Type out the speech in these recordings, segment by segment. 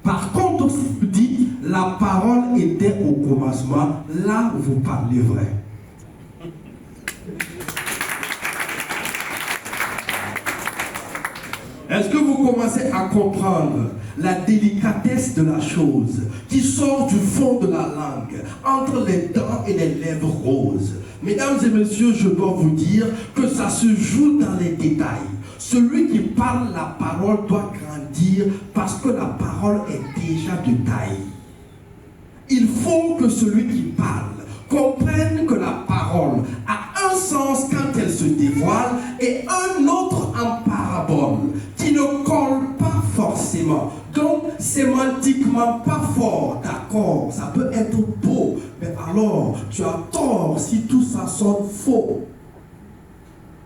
Par contre, si vous dites la parole était au commencement, là vous parlez vrai. Est-ce que vous commencez à comprendre la délicatesse de la chose qui sort du fond de la langue, entre les dents et les lèvres roses? Mesdames et messieurs, je dois vous dire que ça se joue dans les détails. Celui qui parle la parole doit grandir parce que la parole est déjà de taille. Il faut que celui qui parle comprenne que la parole a un sens quand elle se dévoile et un autre en parabole qui ne colle pas forcément. Donc, sémantiquement pas fort, d'accord, ça peut être beau, mais alors tu as tort si tout ça sonne faux.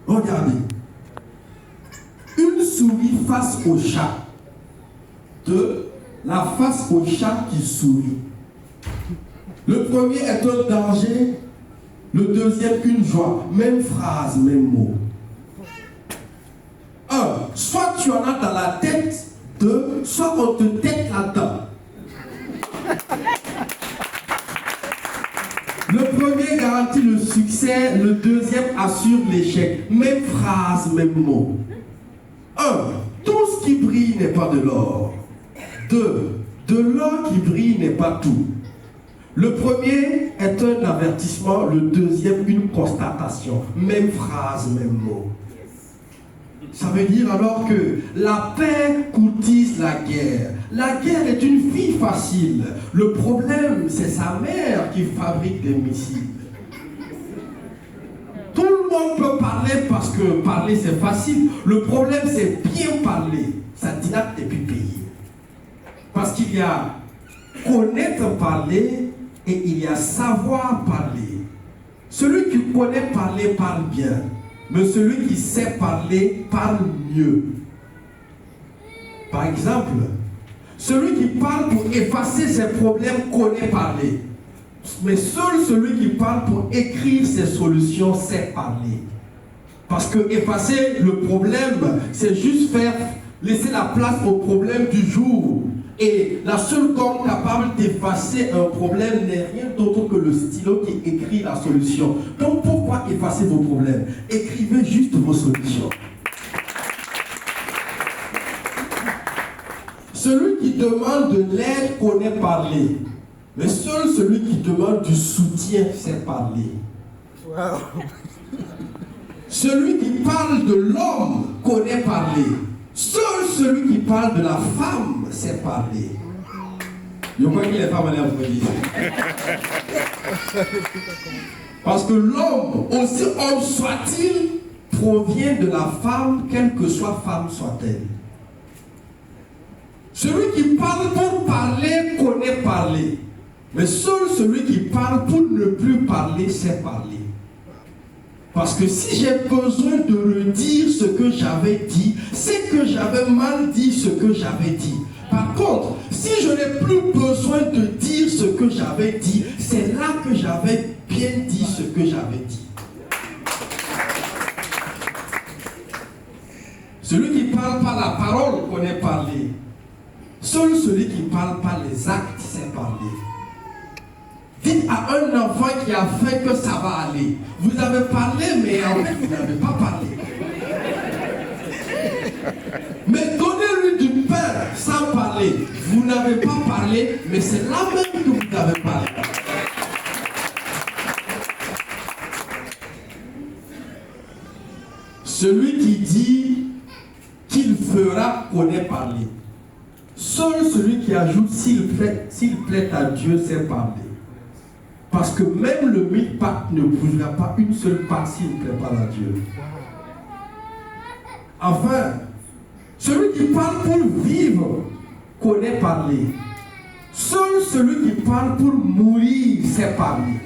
Regardez. Une souris face au chat. 2. La face au chat qui sourit. Le premier est un danger, le deuxième une joie. Même phrase, même mot. 1. Soit tu en as dans la tête. 2. Soit on te tête là-dedans. Le premier garantit le succès, le deuxième assure l'échec. Même phrase, même mot. 1. Tout ce qui brille n'est pas de l'or. 2. De l'or qui brille n'est pas tout. Le premier est un avertissement, le deuxième une constatation. Même phrase, même mot. Ça veut dire alors que la paix courtise la guerre. La guerre est une fille facile. Le problème, c'est sa mère qui fabrique des missiles. Tout le monde peut parler parce que parler c'est facile. Le problème, c'est bien parler. Ça dilate et puis payer. Parce qu'il y a connaître parler et il y a savoir parler. Celui qui connaît parler parle bien, mais celui qui sait parler parle mieux. Par exemple, celui qui parle pour effacer ses problèmes connaît parler, mais seul celui qui parle pour écrire ses solutions sait parler. Parce que effacer le problème, c'est juste laisser la place au problème du jour. Et la seule gomme capable d'effacer un problème n'est rien d'autre que le stylo qui écrit la solution. Donc pourquoi effacer vos problèmes? Écrivez juste vos solutions. Celui qui demande de l'aide connaît parler. Mais seul celui qui demande du soutien sait parler. Wow. Celui qui parle de l'homme connaît parler. Seul celui qui parle de la femme sait parler. Je crois que les femmes allaient applaudir. Parce que l'homme, aussi homme soit-il, provient de la femme, quelle que soit femme soit-elle. Celui qui parle pour parler connaît parler. Mais seul celui qui parle pour ne plus parler sait parler. Parce que si j'ai besoin de redire ce que j'avais dit, c'est que j'avais mal dit ce que j'avais dit. Par contre, si je n'ai plus besoin de dire ce que j'avais dit, c'est là que j'avais bien dit ce que j'avais dit. Celui qui parle par la parole connaît parler. Seul celui qui parle par les actes sait parler. Dites à un enfant qui a fait que ça va aller. Vous avez parlé, mais en fait, vous n'avez pas parlé. Mais donnez-lui du pain sans parler. Vous n'avez pas parlé, mais c'est là même que vous avez parlé. Celui qui dit qu'il fera connaît parler. Seul celui qui ajoute s'il plaît à Dieu sait parler. Parce que même le mille-pattes ne bougera pas une seule patte s'il ne plaît pas à Dieu. Enfin, celui qui parle pour vivre connaît parler. Seul celui qui parle pour mourir sait parler.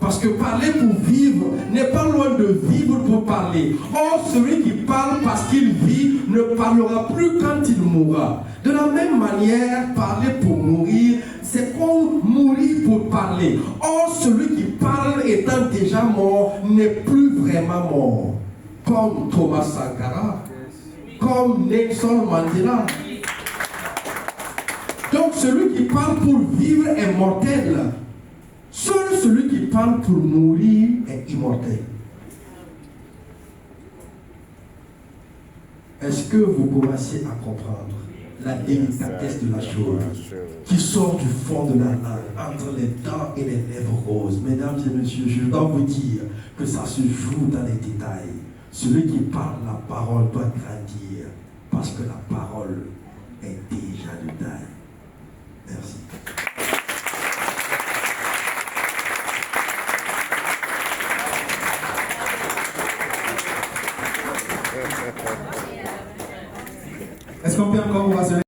Parce que parler pour vivre n'est pas loin de vivre pour parler. Or, celui qui parle parce qu'il vit ne parlera plus quand il mourra. De la même manière, parler pour mourir, c'est comme mourir pour parler. Or, celui qui parle étant déjà mort n'est plus vraiment mort. Comme Thomas Sankara, comme Nelson Mandela. parle pour vivre est mortel. Seul celui qui parle pour mourir est immortel. Est-ce que vous commencez à comprendre la délicatesse de la chose qui sort du fond de la langue, entre les dents et les lèvres roses? Mesdames et messieurs, je dois vous dire que ça se joue dans les détails. Celui qui parle la parole doit grandir parce que la parole est déjà de taille. Merci.